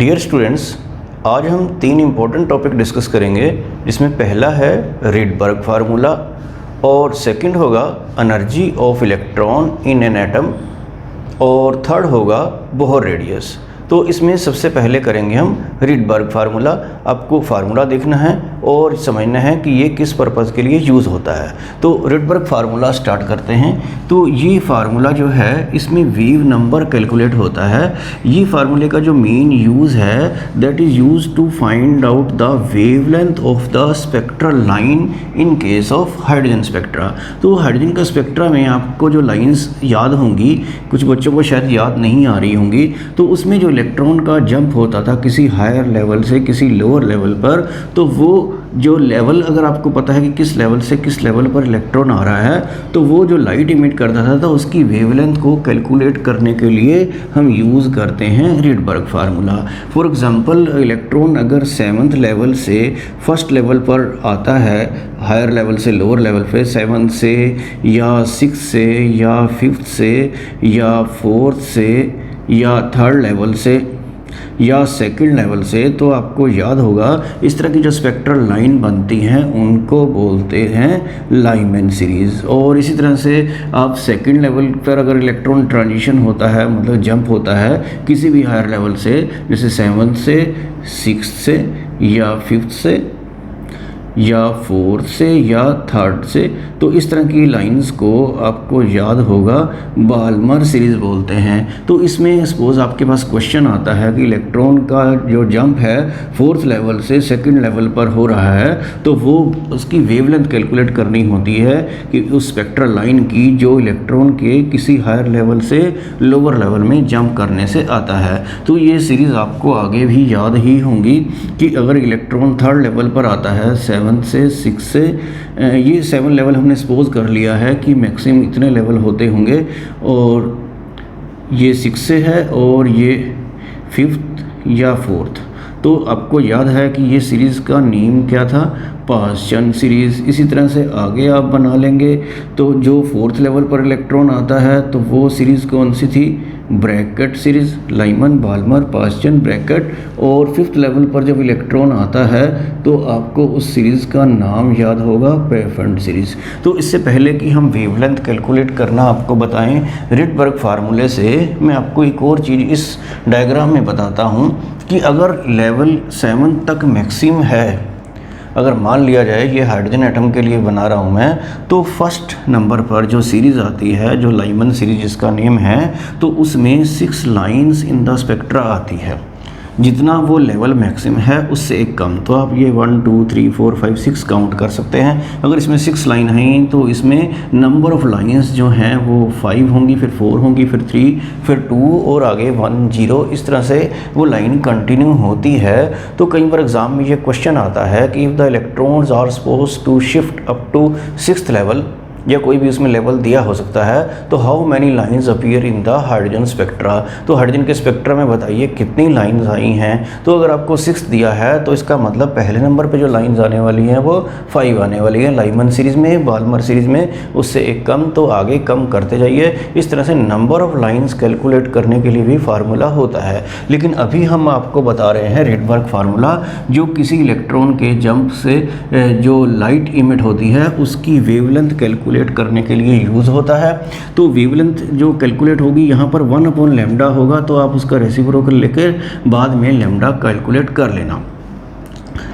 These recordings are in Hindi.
डियर स्टूडेंट्स, आज हम तीन इम्पोर्टेंट टॉपिक डिस्कस करेंगे, जिसमें पहला है रिडबर्ग फार्मूला और सेकंड होगा energy of electron in an atom और थर्ड होगा बोहर रेडियस। तो इसमें सबसे पहले करेंगे हम रिडबर्ग फार्मूला। आपको फार्मूला देखना है और समझना है कि ये किस पर्पज़ के लिए यूज़ होता है। तो रिडबर्ग फार्मूला स्टार्ट करते हैं। तो ये फार्मूला जो है इसमें वेव नंबर कैलकुलेट होता है। ये फार्मूले का जो मेन यूज़ है that is use to find out the wavelength of the spectral line in case of hydrogen spectra. तो हाइड्रोजन का स्पेक्ट्रा में आपको जो लाइंस याद होंगी, कुछ बच्चों को शायद याद नहीं आ रही होंगी, तो उसमें जो इलेक्ट्रॉन का जंप होता था किसी हायर लेवल से किसी लोअर लेवल पर, तो वो जो लेवल अगर आपको पता है कि किस लेवल से किस लेवल पर इलेक्ट्रॉन आ रहा है, तो वो जो लाइट इमिट करता था तो उसकी वेवलेंथ को कैलकुलेट करने के लिए हम यूज़ करते हैं Rydberg formula. For example, electron अगर 7th लेवल से फर्स्ट लेवल पर आता है, हायर लेवल से लोअर लेवल पे 7 से या 6 से या 5th से या 4th से या 3rd लेवल से या 2nd लेवल से, तो आपको याद होगा इस तरह की जो स्पेक्ट्रल लाइन बनती हैं उनको बोलते हैं लाइमैन सीरीज़। और इसी तरह से आप 2nd लेवल पर अगर इलेक्ट्रॉन ट्रांजिशन होता है, मतलब जंप होता है किसी भी हायर लेवल से, जैसे 7th से 6th से या 5th से या 4th से या 3rd से, तो इस तरह की लाइंस को आपको याद होगा बाल्मर सीरीज़ बोलते हैं। तो इसमें सपोज़ आपके पास क्वेश्चन आता है कि इलेक्ट्रॉन का जो जंप है 4th लेवल से 2nd लेवल पर हो रहा है, तो वो उसकी वेवलेंथ कैलकुलेट करनी होती है कि उस स्पेक्ट्रल लाइन की जो इलेक्ट्रॉन के किसी हायर लेवल से लोअर लेवल में जंप करने से आता है। तो ये सीरीज़ आपको आगे भी याद ही होंगी कि अगर इलेक्ट्रॉन 3rd लेवल पर आता है 7 से 6 से, ये 7 लेवल हमने सपोज कर लिया है कि मैक्सिमम इतने लेवल होते होंगे, और ये 6 से है और ये 5th या 4th। तो आपको याद है कि ये सीरीज़ का नेम क्या था, पाश्चन सीरीज़। इसी तरह से आगे आप बना लेंगे। तो जो 4th लेवल पर इलेक्ट्रॉन आता है तो वो सीरीज़ कौन सी थी, bracket series, Lyman Balmer Paschen Brackett. और 5th लेवल पर जब इलेक्ट्रॉन आता है तो आपको उस सीरीज़ का नाम याद होगा पेफेंट सीरीज़। तो इससे पहले कि हम वेवलेंथ कैलकुलेट करना आपको बताएं रिडबर्ग फार्मूले से, मैं आपको एक और चीज़ इस डायग्राम में बताता हूं कि अगर लेवल 7 तक मैक्सिमम है, अगर मान लिया जाए ये हाइड्रोजन एटम के लिए बना रहा हूँ मैं, तो फर्स्ट नंबर पर जो सीरीज़ आती है, जो लाइमन सीरीज जिसका नेम है, तो उसमें 6 लाइंस इन द स्पेक्ट्रा आती है। जितना वो लेवल मैक्सिमम है उससे एक कम, तो आप ये 1 2 3 4 5 6 काउंट कर सकते हैं। अगर इसमें 6 लाइन हैं तो इसमें नंबर ऑफ़ लाइंस जो हैं वो 5 होंगी, फिर 4 होंगी, फिर 3, फिर 2 और आगे 1 0, इस तरह से वो लाइन कंटिन्यू होती है। तो कई बार एग्ज़ाम में ये क्वेश्चन आता है कि if the electrons are suppose to shift up to 6th level, या कोई भी उसमें लेवल दिया हो सकता है, तो how many lines appear in the hydrogen spectra. तो हाइड्रोजन के स्पेक्ट्रा में बताइए कितनी लाइंस आई हैं। तो अगर आपको 6 दिया है तो इसका मतलब पहले नंबर पे जो लाइंस आने वाली हैं वो 5 आने वाली है लाइमन सीरीज़ में, बाल्मर सीरीज़ में उससे एक कम, तो आगे कम करते जाइए। इस तरह से नंबर ऑफ़ लाइन्स कैलकुलेट करने के लिए भी फार्मूला होता है। लेकिन अभी हम आपको बता रहे हैं रिडबर्ग फार्मूला, जो किसी इलेक्ट्रॉन के जंप से जो लाइट इमिट होती है उसकी वेवलेंथ कैलकुलेट करने के लिए यूज़ होता है। तो वेवलेंथ जो कैलकुलेट होगी यहाँ पर 1/λ होगा, तो आप उसका रेसिप्रोकल लेकर बाद में लैम्डा कैलकुलेट कर लेना।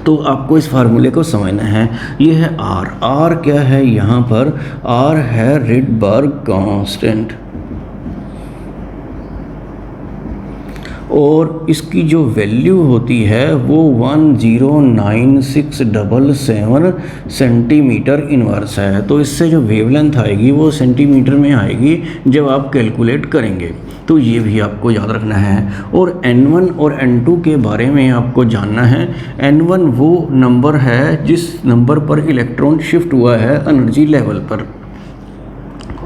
तो आपको इस फार्मूले को समझना है। ये है आर क्या है, यहाँ पर आर है रिडबर्ग कांस्टेंट, और इसकी जो वैल्यू होती है वो 109677 सेंटीमीटर इनवर्स है। तो इससे जो वेवलेंथ आएगी वो सेंटीमीटर में आएगी जब आप कैलकुलेट करेंगे। तो ये भी आपको याद रखना है। और N1 और N2 के बारे में आपको जानना है। N1 वो नंबर है जिस नंबर पर इलेक्ट्रॉन शिफ्ट हुआ है एनर्जी लेवल पर,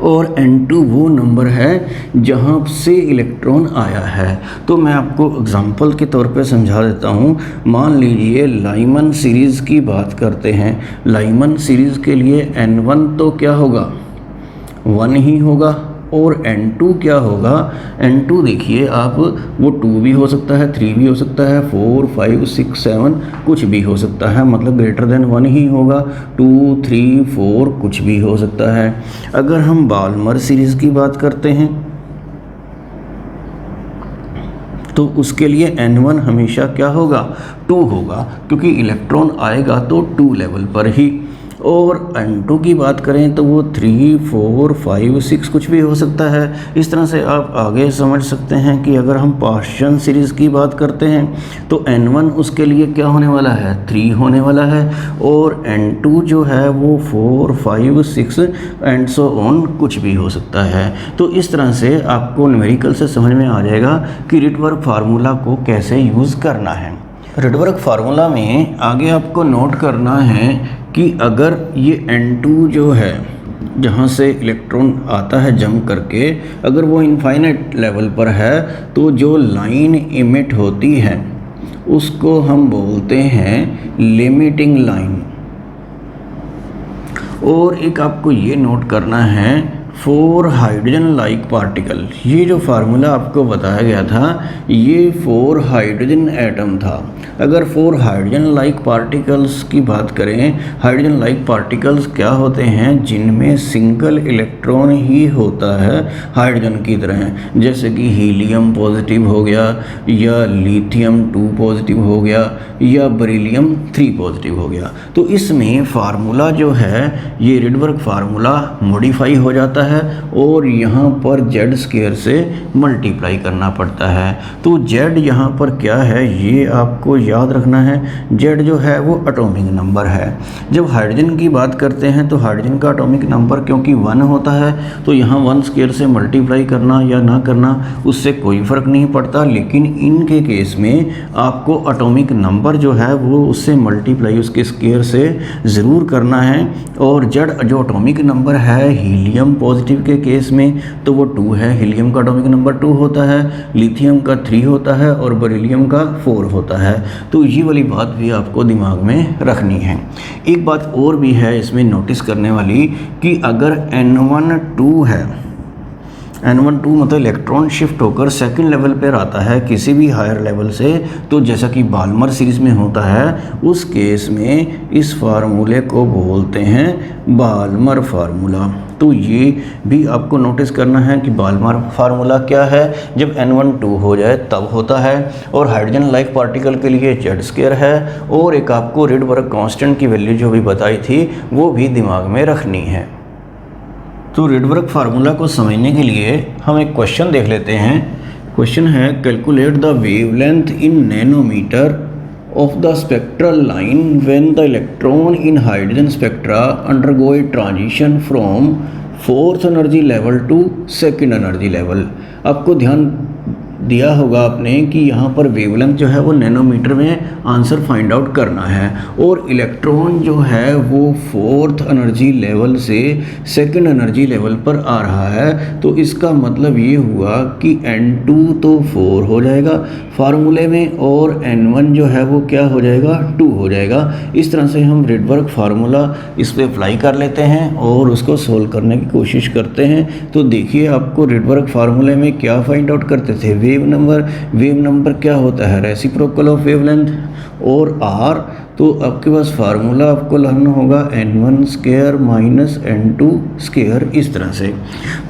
और N2 वो नंबर है जहाँ से इलेक्ट्रॉन आया है। तो मैं आपको एग्जांपल के तौर पे समझा देता हूँ। मान लीजिए लाइमन सीरीज़ की बात करते हैं। लाइमन सीरीज़ के लिए N1 तो क्या होगा, 1 ही होगा, और N2 क्या होगा, N2 देखिए आप, वो 2 भी हो सकता है, 3 भी हो सकता है, 4, 5, 6, 7 कुछ भी हो सकता है, मतलब ग्रेटर देन 1 ही होगा। 2, 3, 4 कुछ भी हो सकता है। अगर हम बाल्मर सीरीज़ की बात करते हैं तो उसके लिए N1 हमेशा क्या होगा, 2 होगा, क्योंकि इलेक्ट्रॉन आएगा तो 2 लेवल पर ही। और N2 की बात करें तो वो 3, 4, 5, 6 कुछ भी हो सकता है। इस तरह से आप आगे समझ सकते हैं कि अगर हम पाश्चन सीरीज़ की बात करते हैं तो N1 उसके लिए क्या होने वाला है, 3 होने वाला है, और N2 जो है वो 4, 5, 6 एंड सो ऑन कुछ भी हो सकता है। तो इस तरह से आपको न्यूमेरिकल से समझ में आ जाएगा कि रिटवर्क फार्मूला को कैसे यूज़ करना है। रिटवर्क फार्मूला में आगे आपको नोट करना है कि अगर ये N2 जो है जहाँ से इलेक्ट्रॉन आता है जंप करके, अगर वो इनफाइनाइट लेवल पर है तो जो लाइन इमिट होती है उसको हम बोलते हैं लिमिटिंग लाइन। और एक आपको ये नोट करना है, फॉर हाइड्रोजन लाइक पार्टिकल, ये जो फार्मूला आपको बताया गया था ये फॉर हाइड्रोजन एटम था। अगर फॉर हाइड्रोजन लाइक पार्टिकल्स की बात करें, हाइड्रोजन लाइक पार्टिकल्स क्या होते हैं, जिनमें सिंगल इलेक्ट्रॉन ही होता है हाइड्रोजन की तरह, जैसे कि हीलियम पॉजिटिव हो गया, या लिथियम 2 पॉजिटिव हो गया, या बेरिलियम 3 पॉजिटिव हो गया। तो इसमें फार्मूला जो है ये रिटवर्क फार्मूला मॉडिफाई हो जाता है और यहाँ पर जेड स्क्वायर से मल्टीप्लाई करना पड़ता है। तो जेड यहाँ पर क्या है ये आपको याद रखना है, जेड जो है वो एटॉमिक नंबर है। जब हाइड्रोजन की बात करते हैं तो हाइड्रोजन का एटॉमिक नंबर क्योंकि 1 होता है तो यहाँ 1 स्क्वायर से मल्टीप्लाई करना या ना करना उससे कोई फ़र्क नहीं पड़ता, लेकिन इनके केस में आपको एटॉमिक नंबर जो है वो उससे मल्टीप्लाई उसके स्क्वायर से ज़रूर करना है। और जेड जो एटॉमिक नंबर है हीलियम पॉजिटिव के केस में तो वो 2 है, हीलियम का एटॉमिक नंबर 2 होता है, लिथियम का 3 होता है और बेरिलियम का 4 होता है। तो ये वाली बात भी आपको दिमाग में रखनी है। एक बात और भी है इसमें नोटिस करने वाली कि अगर N1 2 है, N1 2 मतलब इलेक्ट्रॉन शिफ्ट होकर सेकंड लेवल पर आता है किसी भी हायर लेवल से, तो जैसा कि बाल्मर सीरीज़ में होता है, उस केस में इस फार्मूले को बोलते हैं बाल्मर फार्मूला। तो ये भी आपको नोटिस करना है कि बाल्मर फार्मूला क्या है, जब N1 2 हो जाए तब होता है। और हाइड्रोजन लाइक पार्टिकल के लिए जेड स्क्वायर है। और एक आपको रिडबर्ग कांस्टेंट की वैल्यू जो भी बताई थी वो भी दिमाग में रखनी है। तो रिडबर्ग फार्मूला को समझने के लिए हम एक क्वेश्चन देख लेते हैं। क्वेश्चन है, calculate the wavelength in nanometre of the spectral line when the electron in hydrogen spectra undergo a transition from 4th energy level to 2nd energy level. आपको ध्यान दिया होगा आपने कि यहाँ पर वेवलेंथ जो है वो नैनोमीटर में आंसर फाइंड आउट करना है, और इलेक्ट्रॉन जो है वो 4th एनर्जी लेवल से 2nd एनर्जी लेवल पर आ रहा है। तो इसका मतलब ये हुआ कि N2 तो 4 हो जाएगा फार्मूले में, और N1 जो है वो क्या हो जाएगा, 2 हो जाएगा। इस तरह से हम रिडबर्ग फार्मूला इस पर अप्लाई कर लेते हैं और उसको सोल्व करने की कोशिश करते हैं। तो देखिए आपको रिडबर्ग फार्मूले में क्या फाइंड आउट करते थे, वेव नंबर क्या होता है, रेसिप्रोकल ऑफ वेवलेंथ, और R। तो आपके पास फार्मूला आपको लाना होगा N1 square minus N2 square, इस तरह से।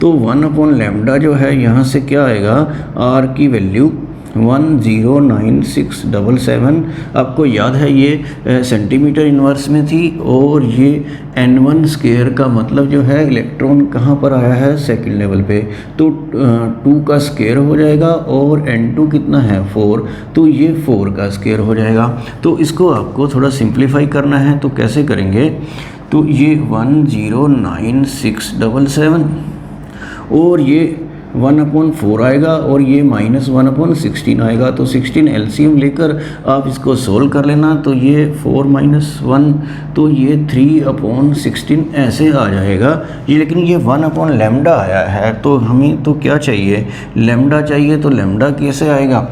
तो 1/λ जो है यहाँ से क्या आएगा, R की वैल्यू 109677। आपको याद है ये सेंटीमीटर इन्वर्स में थी, और ये N1 स्क्वायर का मतलब जो है इलेक्ट्रॉन कहाँ पर आया है, 2nd लेवल पे। तो 2 का स्क्वायर हो जाएगा, और N2 कितना है, 4, तो ये 4 का स्क्वायर हो जाएगा। तो इसको आपको थोड़ा सिंप्लीफाई करना है, तो कैसे करेंगे, तो ये 109677 और ये 1/4 आएगा, और ये -1/16 आएगा। तो 16 एलसीएम लेकर आप इसको सोल्व कर लेना। तो ये 4 - 1 तो ये 3/16 ऐसे आ जाएगा ये। लेकिन ये 1/λ आया है, तो हमें तो क्या चाहिए, लैम्डा चाहिए। तो लैम्डा कैसे आएगा,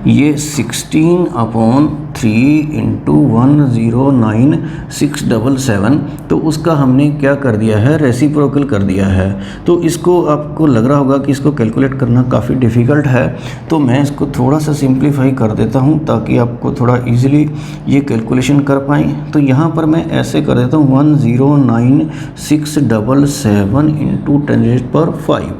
ये 16/3 इंटू 109677, तो उसका हमने क्या कर दिया है, रेसिप्रोकल कर दिया है। तो इसको आपको लग रहा होगा कि इसको कैलकुलेट करना काफ़ी डिफ़िकल्ट है, तो मैं इसको थोड़ा सा सिंप्लीफाई कर देता हूँ ताकि आपको थोड़ा इजीली ये कैलकुलेशन कर पाएँ। तो यहाँ पर मैं ऐसे कर देता हूँ 109677 इंटू 10⁵,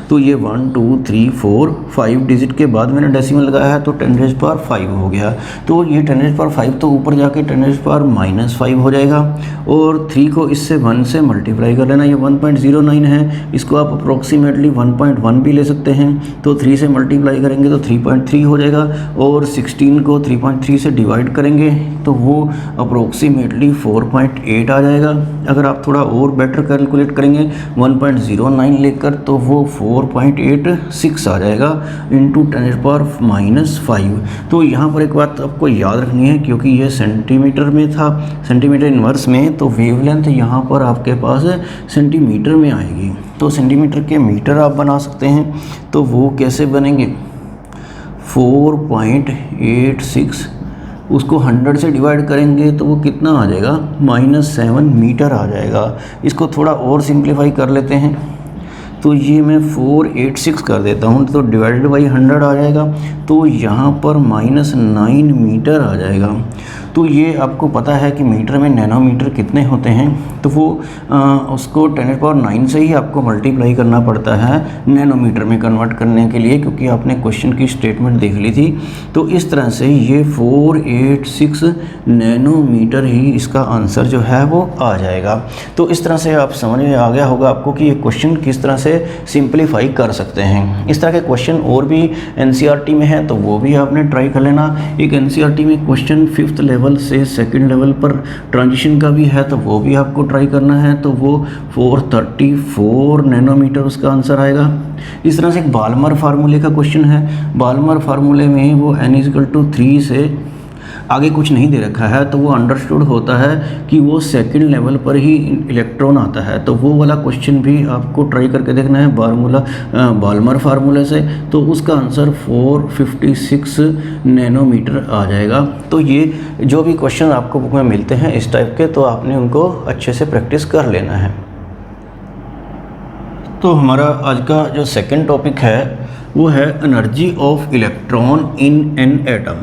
तो ये 1 2 3 4 5 डिजिट के बाद मैंने डेसिमल लगाया है तो 10⁵ हो गया। तो ये 10⁵ तो ऊपर जाके 10⁻⁻5 हो जाएगा, और 3 को इससे 1 से मल्टीप्लाई कर लेना। ये 1.09 है, इसको आप अप्रोक्सीमेटली 1.1 भी ले सकते हैं। तो 3 से मल्टीप्लाई करेंगे तो 3.3 हो जाएगा, और 16 को 3.3 से डिवाइड करेंगे तो वो अप्रोक्सीमेटली 4.8 आ जाएगा। अगर आप थोड़ा और बेटर कैलकुलेट करेंगे 1.09 लेकर तो वो 4.86 आ जाएगा इंटू 10⁻⁻5। तो यहाँ पर एक बात आपको याद रखनी है, क्योंकि ये सेंटीमीटर में था, सेंटीमीटर इन्वर्स में, तो वेवलेंथ यहाँ पर आपके पास सेंटीमीटर में आएगी। तो सेंटीमीटर के मीटर आप बना सकते हैं, तो वो कैसे बनेंगे, 4.86 उसको 100 से डिवाइड करेंगे तो वो कितना आ जाएगा, -7 मीटर आ जाएगा। इसको थोड़ा और सिंप्लीफाई कर लेते हैं, तो ये मैं 486 कर देता हूँ, तो डिवाइडेड बाई 100 आ जाएगा, तो यहाँ पर -9 मीटर आ जाएगा। तो ये आपको पता है कि मीटर में नैनोमीटर कितने होते हैं, तो वो उसको 10⁹ से ही आपको मल्टीप्लाई करना पड़ता है नैनोमीटर में कन्वर्ट करने के लिए, क्योंकि आपने क्वेश्चन की स्टेटमेंट देख ली थी। तो इस तरह से ये 486 नैनोमीटर ही इसका आंसर जो है वो आ जाएगा। तो इस तरह से आप समझ में आ गया होगा आपको कि ये क्वेश्चन किस तरह से सिंप्लीफाई कर सकते हैं। इस तरह के क्वेश्चन और भी एनसीईआरटी में है, तो वो भी आपने ट्राई कर लेना। एक एनसीईआरटी में क्वेश्चन 5th लेवल से 2nd लेवल पर ट्रांजिशन का भी है, तो वो भी आपको ट्राई करना है। तो वो 434 नैनोमीटर उसका आंसर आएगा। इस तरह से एक बाल्मर फार्मूले का क्वेश्चन है। बाल्मर फार्मूले में वो n=3 से आगे कुछ नहीं दे रखा है, तो वो अंडरस्टूड होता है कि वो 2nd लेवल पर ही इलेक्ट्रॉन आता है। तो वो वाला क्वेश्चन भी आपको ट्राई करके देखना है बाल्मर फार्मूले से, तो उसका आंसर 456 नैनोमीटर आ जाएगा। तो ये जो भी क्वेश्चन आपको बुक में मिलते हैं इस टाइप के, तो आपने उनको अच्छे से प्रैक्टिस कर लेना है। तो हमारा आज का जो 2nd टॉपिक है वो है energy of electron in an atom.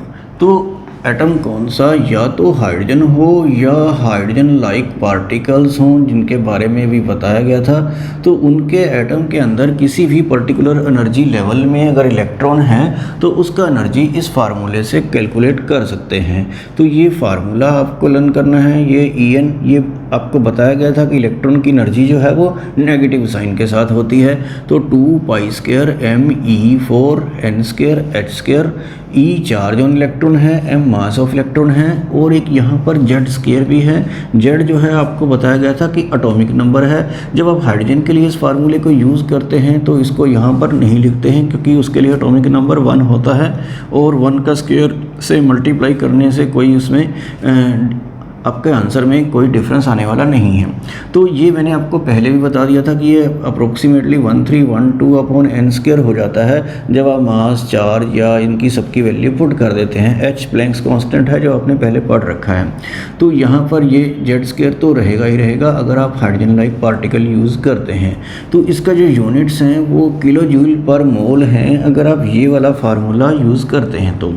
तो एटम कौन सा, या तो हाइड्रोजन हो या हाइड्रोजन लाइक पार्टिकल्स हों, जिनके बारे में भी बताया गया था। तो उनके एटम के अंदर किसी भी पर्टिकुलर एनर्जी लेवल में अगर इलेक्ट्रॉन है तो उसका एनर्जी इस फार्मूले से कैलकुलेट कर सकते हैं। तो ये फार्मूला आपको लर्न करना है। ये En, ये आपको बताया गया था कि इलेक्ट्रॉन की एनर्जी जो है वो नेगेटिव साइन के साथ होती है। तो 2π² me4n²h², E charge on electron है, m मास ऑफ इलेक्ट्रॉन है, और एक यहाँ पर Z² भी है। Z जो है आपको बताया गया था कि एटॉमिक नंबर है। जब आप हाइड्रोजन के लिए इस फार्मूले को यूज़ करते हैं तो इसको यहाँ पर नहीं लिखते हैं, क्योंकि उसके लिए एटॉमिक नंबर 1 होता है, और 1 का स्क्वायर से मल्टीप्लाई करने से कोई उसमें आपके आंसर में कोई डिफरेंस आने वाला नहीं है। तो ये मैंने आपको पहले भी बता दिया था कि ये अप्रोक्सीमेटली 1312/n² हो जाता है जब आप मास, चार्ज या इनकी सबकी वैल्यू पुट कर देते हैं। h प्लैंक्स कांस्टेंट है जो आपने पहले पढ़ रखा है। तो यहाँ पर ये Z² तो रहेगा ही रहेगा अगर आप हाइड्रोजन लाइक पार्टिकल यूज़ करते हैं। तो इसका जो यूनिट्स हैं वो किलो जूल पर मोल हैं अगर आप ये वाला फार्मूला यूज़ करते हैं तो,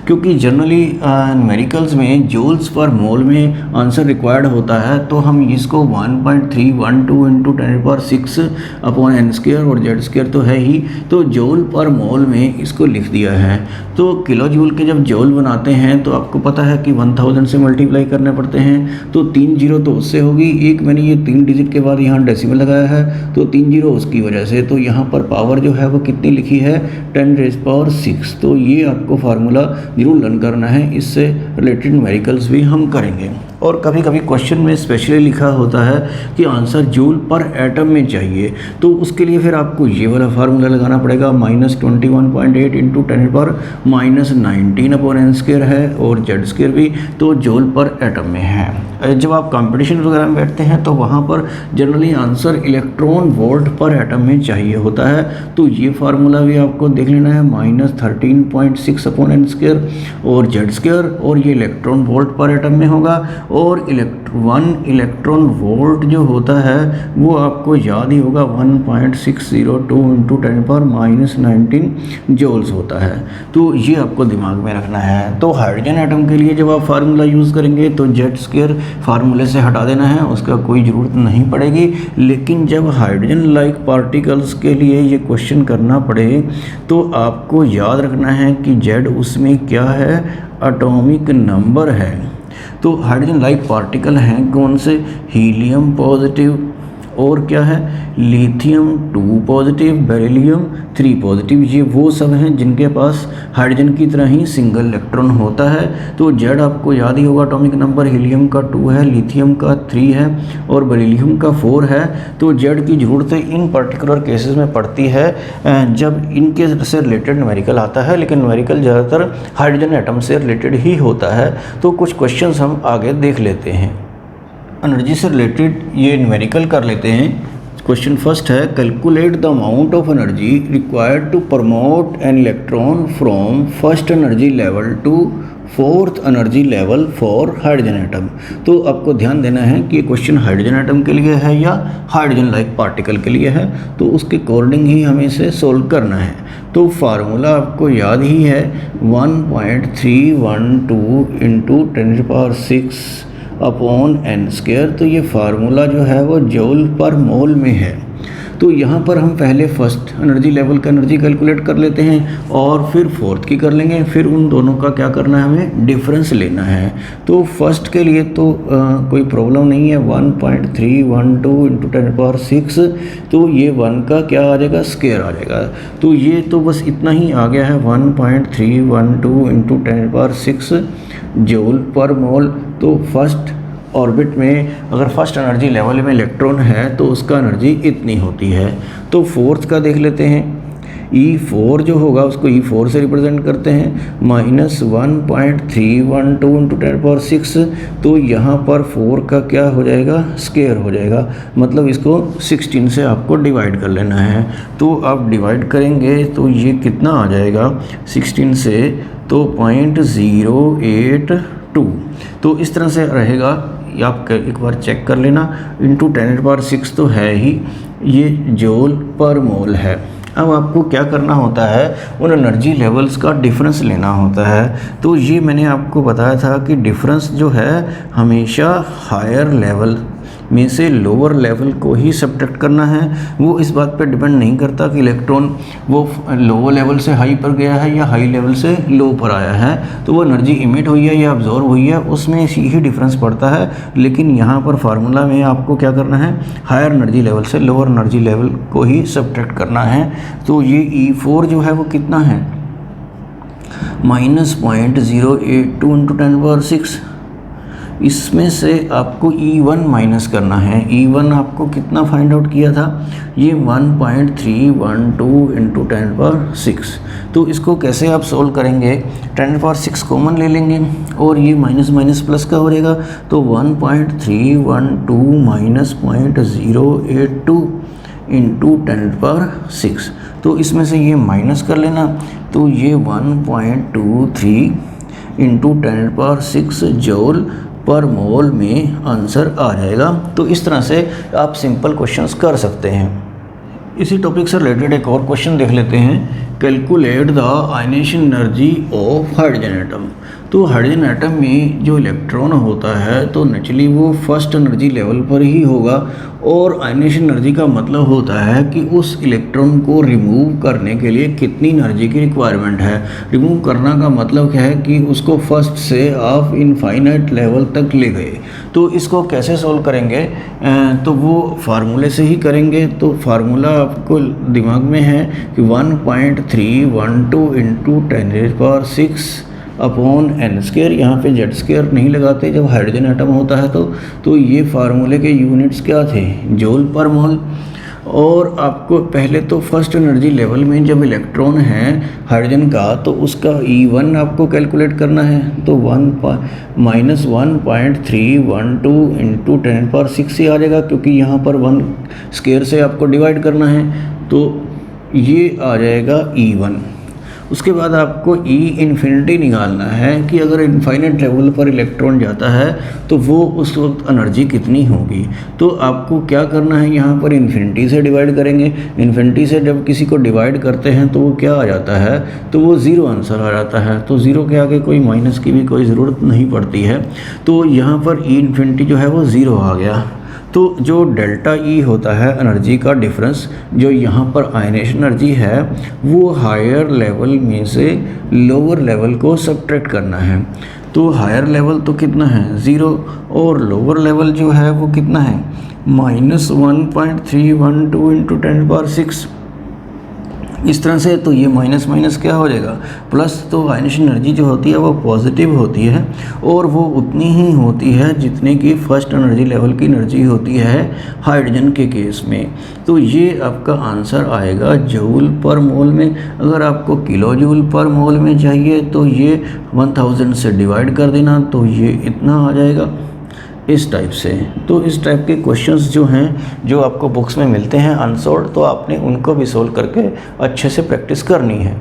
क्योंकि जनरली न्यूमेरिकल्स में जूल्स पर मोल में आंसर रिक्वायर्ड होता है। तो हम इसको 1.312 इंटू 10⁻6/n² और Z² तो है ही, तो जूल पर मोल में इसको लिख दिया है। तो किलो जूल के जब जूल बनाते हैं तो आपको पता है कि 1000 से मल्टीप्लाई करने पड़ते हैं। तो 3 जीरो तो उससे होगी, एक मैंने ये 3 डिजिट के बाद यहाँ डेसिमल लगाया है तो 3 जीरो उसकी वजह से। तो यहाँ पर पावर जो है वो कितनी लिखी है, 10⁻6। तो ये आपको फार्मूला जरूर लर्न करना है, इससे रिलेटेड न्यूमेरिकल्स भी हम करेंगे। और कभी कभी क्वेश्चन में स्पेशली लिखा होता है कि आंसर जूल पर एटम में चाहिए, तो उसके लिए फिर आपको ये वाला फार्मूला लगाना पड़ेगा, -21.8 इंटू 10⁻⁻19/n² है और z² भी तो जूल पर एटम में है। जब आप कंपटीशन वगैरह में बैठते हैं तो वहाँ पर जनरली आंसर इलेक्ट्रॉन वोल्ट पर एटम में चाहिए होता है, तो ये फार्मूला भी आपको देख लेना है, -13.6/n² और z², और ये इलेक्ट्रॉन वोल्ट पर एटम में होगा। और 1 इलेक्ट्रॉन वोल्ट जो होता है वो आपको याद ही होगा 1.602 इंटू 10⁻⁻19 जूल्स होता है, तो ये आपको दिमाग में रखना है। तो हाइड्रोजन एटम के लिए जब आप फार्मूला यूज़ करेंगे तो z² फार्मूले से हटा देना है, उसका कोई ज़रूरत नहीं पड़ेगी। लेकिन जब हाइड्रोजन लाइक पार्टिकल्स के लिए ये क्वेश्चन करना पड़े तो आपको याद रखना है कि z उसमें क्या है, एटॉमिक नंबर है। तो हाइड्रोजन लाइक पार्टिकल हैं कौन से, हीलियम पॉजिटिव और क्या है, लिथियम 2 पॉजिटिव, बेरिलियम 3 पॉजिटिव, ये वो सब हैं जिनके पास हाइड्रोजन की तरह ही सिंगल इलेक्ट्रॉन होता है। तो जेड आपको याद ही होगा एटॉमिक नंबर, हीलियम का 2 है, लिथियम का 3 है और बेरिलियम का 4 है। तो जेड की ज़रूरत इन पर्टिकुलर केसेस में पड़ती है जब इनके से रिलेटेड न्यूमेरिकल आता है, लेकिन न्यूमेरिकल ज़्यादातर हाइड्रोजन एटम से रिलेटेड ही होता है। तो कुछ क्वेश्चन हम आगे देख लेते हैं। एनर्जी से रिलेटेड ये न्यूमेरिकल कर लेते हैं। क्वेश्चन फर्स्ट है, calculate the amount of energy required to promote an electron from first energy level to fourth energy level for hydrogen atom. तो आपको ध्यान देना है कि ये क्वेश्चन हाइड्रोजन एटम के लिए है या हाइड्रोजन लाइक पार्टिकल के लिए है, तो उसके अकॉर्डिंग ही हमें इसे सोल्व करना है। तो फार्मूला आपको याद ही है 1.312 इंटू 10⁻⁶ अपॉन n²। तो ये फार्मूला जो है वो जूल पर मोल में है। तो यहाँ पर हम पहले फर्स्ट एनर्जी लेवल का एनर्जी कैलकुलेट कर लेते हैं और फिर फोर्थ की कर लेंगे, फिर उन दोनों का क्या करना है, हमें डिफरेंस लेना है। तो फर्स्ट के लिए तो कोई प्रॉब्लम नहीं है, 1.312 इंटू 10⁻⁶, तो ये 1 का क्या आ जाएगा, स्क्वायर आ जाएगा। तो ये तो बस इतना ही आ गया है, 1.312 इंटू 10⁻⁶ जूल पर मोल। तो फर्स्ट ऑर्बिट में अगर फर्स्ट एनर्जी लेवल में इलेक्ट्रॉन है तो उसका एनर्जी इतनी होती है। तो फोर्थ का देख लेते हैं, E4 जो होगा उसको E4 से रिप्रेजेंट करते हैं, -1.312 इंटू 10⁻⁶। तो यहाँ पर 4 का क्या हो जाएगा, स्क्वायर हो जाएगा, मतलब इसको 16 से आपको डिवाइड कर लेना है। तो आप डिवाइड करेंगे तो ये कितना आ जाएगा 16 से, तो 0.082। तो इस तरह से रहेगा, आप एक बार चेक कर लेना। इंटू 10⁻⁶ तो है ही, ये जूल पर मोल है। अब आपको क्या करना होता है, उन एनर्जी लेवल्स का डिफरेंस लेना होता है। तो ये मैंने आपको बताया था कि डिफरेंस जो है हमेशा हायर लेवल में से लोअर लेवल को ही सब्ट्रैक्ट करना है। वो इस बात पर डिपेंड नहीं करता कि इलेक्ट्रॉन वो लोअर लेवल से हाई पर गया है या हाई लेवल से लो पर आया है, तो वो एनर्जी इमिट हुई है या अब्जॉर्ब हुई है, उसमें ही डिफरेंस पड़ता है। लेकिन यहाँ पर फार्मूला में आपको क्या करना है, हायर एनर्जी लेवल से लोअर एनर्जी लेवल को ही सब्ट्रैक्ट करना है। तो ये E4 जो है वो कितना है, -0.082 इंटू 10⁻⁶। इसमें से आपको E1 माइनस करना है। E1 आपको कितना फाइंड आउट किया था, ये 1.312 इंटू 10⁻⁶। तो इसको कैसे आप सोल्व करेंगे, 10⁻⁶ कॉमन ले लेंगे और ये माइनस माइनस प्लस का हो जाएगा। तो 1.312 माइनस 0.082 इंटू 10⁻⁶। तो इसमें से ये माइनस कर लेना, तो ये 1.23 इंटू 10⁻⁶ जूल पर मोल में आंसर आ जाएगा। तो इस तरह से आप सिंपल क्वेश्चंस कर सकते हैं। इसी टॉपिक से रिलेटेड एक और क्वेश्चन देख लेते हैं, calculate the ionisation energy of hydrogen atom. तो हाइड्रोजन एटम में जो इलेक्ट्रॉन होता है तो नेचुरली वो फर्स्ट एनर्जी लेवल पर ही होगा, और आयनेशन एनर्जी का मतलब होता है कि उस इलेक्ट्रॉन को रिमूव करने के लिए कितनी एनर्जी की रिक्वायरमेंट है। रिमूव करना का मतलब क्या है कि उसको फर्स्ट से आप इनफाइनाइट लेवल तक ले गए। तो इसको कैसे सोल्व करेंगे, तो वो फार्मूले से ही करेंगे। तो फार्मूला आपको दिमाग में है कि 1.312 इंटू 10⁻⁶ अपॉन एन स्क्वायर। यहाँ पे जेड स्क्वायर नहीं लगाते जब हाइड्रोजन एटम होता है तो ये फार्मूले के यूनिट्स क्या थे, जूल पर मोल। और आपको पहले तो फर्स्ट एनर्जी लेवल में जब इलेक्ट्रॉन है हाइड्रोजन का तो उसका E1 आपको कैलकुलेट करना है, तो -1.312 इंटू 10⁻6 से आ जाएगा, क्योंकि यहाँ पर 1 स्क्वायर से आपको डिवाइड करना है, तो ये आ जाएगा E1। उसके बाद आपको E इन्फिनिटी निकालना है कि अगर इनफाइनाइट लेवल पर इलेक्ट्रॉन जाता है तो वो उस वक्त एनर्जी कितनी होगी। तो आपको क्या करना है, यहाँ पर इन्फिनिटी से डिवाइड करेंगे। इन्फिनिटी से जब किसी को डिवाइड करते हैं तो वो क्या आ जाता है, तो वो ज़ीरो आंसर आ जाता है। तो ज़ीरो के आगे कोई माइनस की भी कोई ज़रूरत नहीं पड़ती है, तो यहाँ पर E इन्फिनिटी जो है वो ज़ीरो आ गया। तो जो डेल्टा E होता है एनर्जी का डिफरेंस, जो यहाँ पर आयनेशन एनर्जी है वो हायर लेवल में से लोअर लेवल को सब्ट्रैक्ट करना है। तो हायर लेवल तो कितना है 0 और लोअर लेवल जो है वो कितना है -1.312 इंटू 10⁻6। इस तरह से तो ये माइनस माइनस क्या हो जाएगा प्लस। तो आयनेशन एनर्जी जो होती है वो पॉजिटिव होती है और वो उतनी ही होती है जितने की फर्स्ट एनर्जी लेवल की एनर्जी होती है हाइड्रोजन के केस में। तो ये आपका आंसर आएगा जूल पर मोल में। अगर आपको किलो जूल पर मोल में चाहिए तो ये 1000 से डिवाइड कर देना, तो ये इतना आ जाएगा इस टाइप से। तो इस टाइप के क्वेश्चंस जो हैं जो आपको बुक्स में मिलते हैं अनसॉल्व्ड, तो आपने उनको भी सोल्व करके अच्छे से प्रैक्टिस करनी है।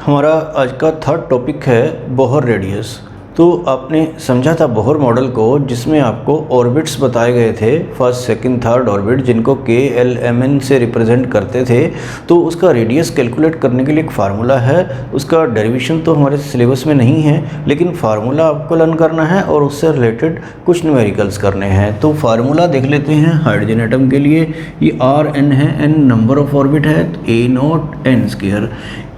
हमारा आज का थर्ड टॉपिक है बोहर रेडियस। तो आपने समझा था बोहर मॉडल को, जिसमें आपको ऑर्बिट्स बताए गए थे, फर्स्ट सेकंड थर्ड ऑर्बिट, जिनको KLMN से रिप्रेजेंट करते थे। तो उसका रेडियस कैलकुलेट करने के लिए एक फार्मूला है, उसका डेरिवेशन तो हमारे सिलेबस में नहीं है, लेकिन फार्मूला आपको लर्न करना है और उससे रिलेटेड कुछ न्यूमेरिकल्स करने हैं। तो फार्मूला देख लेते हैं हाइड्रोजन एटम के लिए। ये Rn है, n नंबर ऑफ ऑर्बिट है, A0 n स्क्वायर।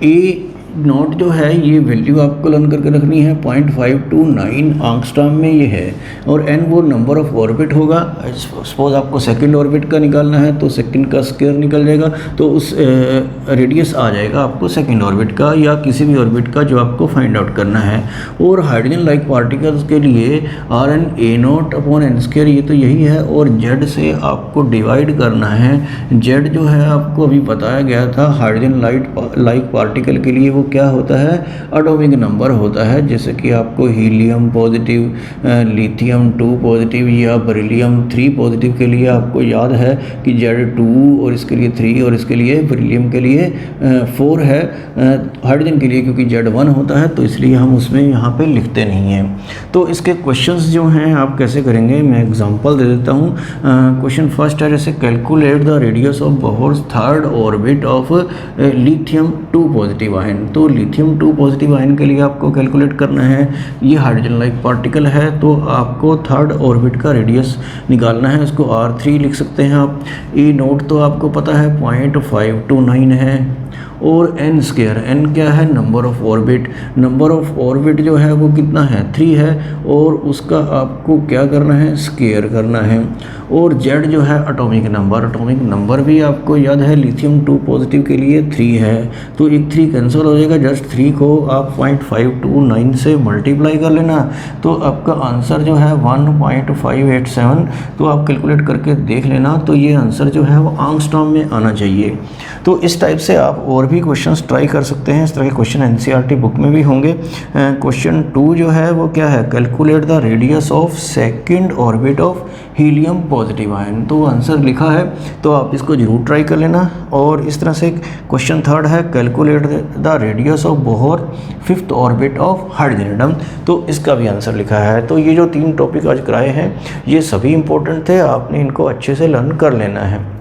A0 जो है ये वैल्यू आपको लर्न करके रखनी है, 0.529 एंगस्ट्रॉम में ये है, और n वो नंबर ऑफ ऑर्बिट होगा। सपोज आपको सेकंड ऑर्बिट का निकालना है तो सेकंड का स्क्वायर निकल जाएगा, तो उस रेडियस आ जाएगा आपको सेकंड ऑर्बिट का या किसी भी ऑर्बिट का जो आपको फाइंड आउट करना है। और हाइड्रोजन लाइक पार्टिकल्स के लिए Rn A0 upon n square ये तो यही है, और Z से आपको डिवाइड करना है। Z जो है आपको अभी बताया गया था हाइड्रोजन लाइक पार्टिकल के लिए वो क्या होता है, एटॉमिक नंबर होता है। जैसे कि आपको हीलियम पॉजिटिव, लिथियम 2 पॉजिटिव या बेरिलियम 3 पॉजिटिव के लिए आपको याद है कि Z2 और इसके लिए 3 और इसके लिए बेरिलियम के लिए 4 है। हाइड्रोजन के लिए क्योंकि Z1 होता है तो इसलिए हम उसमें यहाँ पे लिखते नहीं हैं। तो इसके क्वेश्चंस जो हैं आप कैसे करेंगे, मैं एग्जांपल दे देता हूँ। क्वेश्चन फर्स्ट है, जैसे calculate the radius of Bohr's third orbit of lithium 2 positive ion. तो लिथियम 2 पॉजिटिव आयन के लिए आपको कैलकुलेट करना है। ये हाइड्रोजन लाइक पार्टिकल है तो आपको थर्ड ऑर्बिट का रेडियस निकालना है, इसको R3 लिख सकते हैं आप। A0 तो आपको पता है 0.529 है, और n स्क्वायर, n क्या है number of orbit. Number of orbit जो है वो कितना है 3 है, और उसका आपको क्या करना है स्क्वायर करना है। और Z जो है एटॉमिक नंबर भी आपको याद है लिथियम 2 पॉजिटिव के लिए 3 है, तो एक 3 कैंसिल हो जाएगा। जस्ट 3 को आप 0.529 से मल्टीप्लाई कर लेना, तो आपका आंसर जो है 1.587। तो आप कैलकुलेट करके देख लेना, तो ये आंसर जो है वो एंगस्ट्रॉम में आना चाहिए। तो इस टाइप से आप और भी क्वेश्चंस ट्राई कर सकते हैं। इस तरह के क्वेश्चन NCERT बुक में भी होंगे। क्वेश्चन 2 जो है वो क्या है, calculate the radius of second orbit of helium positive ion. तो आंसर लिखा है, तो आप इसको जरूर ट्राई कर लेना। और इस तरह से क्वेश्चन थर्ड है, calculate the radius of Bohr fifth orbit of hydrogen atom. तो इसका भी आंसर लिखा है। तो ये जो 3 टॉपिक आज कराए हैं ये सभी इंपॉर्टेंट थे, आपने इनको अच्छे से लर्न कर लेना है।